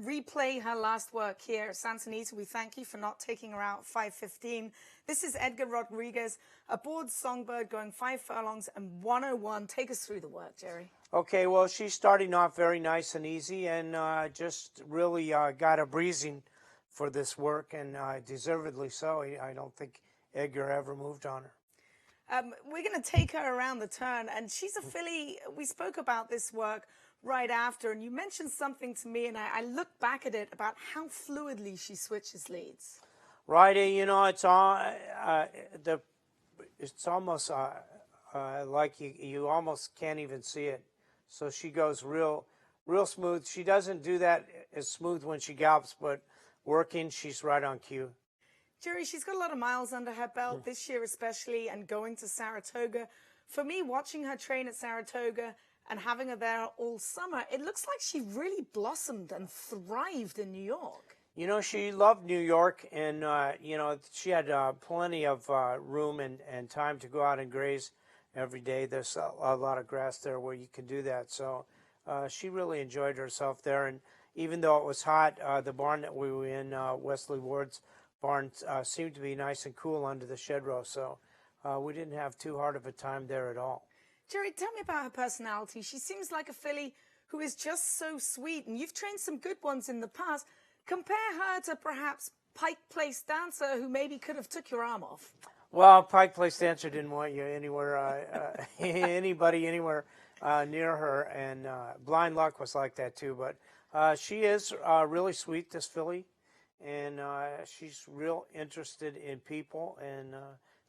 replay her last work here at Santa Anita. We thank you for not taking her out 5:15. This is Edgar Rodriguez aboard Songbird going 5 furlongs and 101. Take us through the work, Jerry. Okay, well, she's starting off very nice and easy, and just really got a breezing for this work, and deservedly so. I don't think Edgar ever moved on her. We're going to take her around the turn, and she's a filly. We spoke about this work right after, and you mentioned something to me, and I looked back at it about how fluidly she switches leads. Right, you know, it's almost like you almost can't even see it. So she goes real smooth. She doesn't do that as smooth when she gallops, but working, she's right on cue. Jerry, she's got a lot of miles under her belt this year especially, and going to Saratoga. For me, watching her train at Saratoga and having her there all summer, it looks like she really blossomed and thrived in New York. You know, she loved New York, and, you know, she had plenty of room and time to go out and graze every day. There's a lot of grass there where you can do that. So she really enjoyed herself there. And even though it was hot, the barn that we were in, Wesley Ward's barn, seemed to be nice and cool under the shed row. So we didn't have too hard of a time there at all. Jerry, tell me about her personality. She seems like a filly who is just so sweet, and you've trained some good ones in the past. Compare her to perhaps Pike Place Dancer, who maybe could have took your arm off. Well, Pike Place Dancer didn't want you anywhere, anybody anywhere near her, and Blind Luck was like that too. But she is really sweet, this filly, and she's real interested in people, and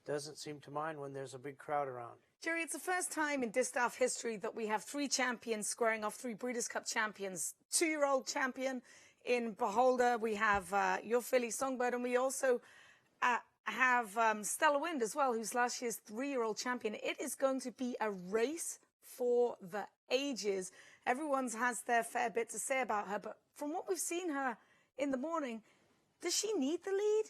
doesn't seem to mind when there's a big crowd around. Jerry, it's the first time in Distaff history that we have 3 champions squaring off, 3 Breeders' Cup champions. 2-year-old champion in Beholder, we have your filly Songbird, and we also have Stellar Wind as well, who's last year's 3-year-old champion. It is going to be a race for the ages. Everyone has their fair bit to say about her, but from what we've seen her in the morning, does she need the lead?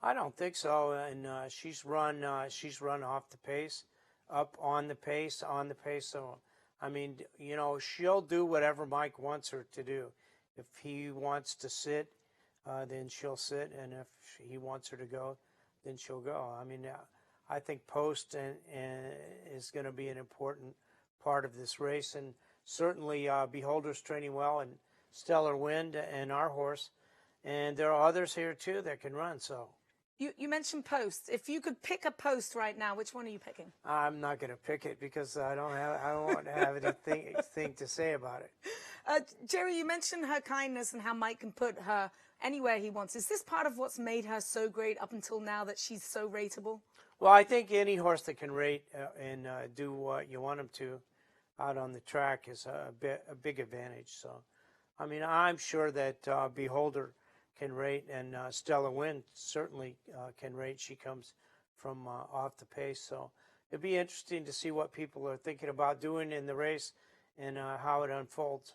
I don't think so, and she's run off the pace, up on the pace, So, I mean, you know, she'll do whatever Mike wants her to do. If he wants to sit, then she'll sit, and if he wants her to go, then she'll go. I mean, I think post is going to be an important part of this race, and certainly Beholder's training well, and Stellar Wind and our horse, and there are others here too that can run. So you mentioned post. If you could pick a post right now, which one are you picking? I'm not going to pick it because I don't want to have anything to say about it. Jerry, you mentioned her kindness and how Mike can put her anywhere he wants. Is this part of what's made her so great up until now, that she's so rateable? Well, I think any horse that can rate and do what you want him to out on the track is a big advantage. So, I mean, I'm sure that Beholder can rate, and Stellar Wind certainly can rate. She comes from off the pace. So it'd be interesting to see what people are thinking about doing in the race and how it unfolds.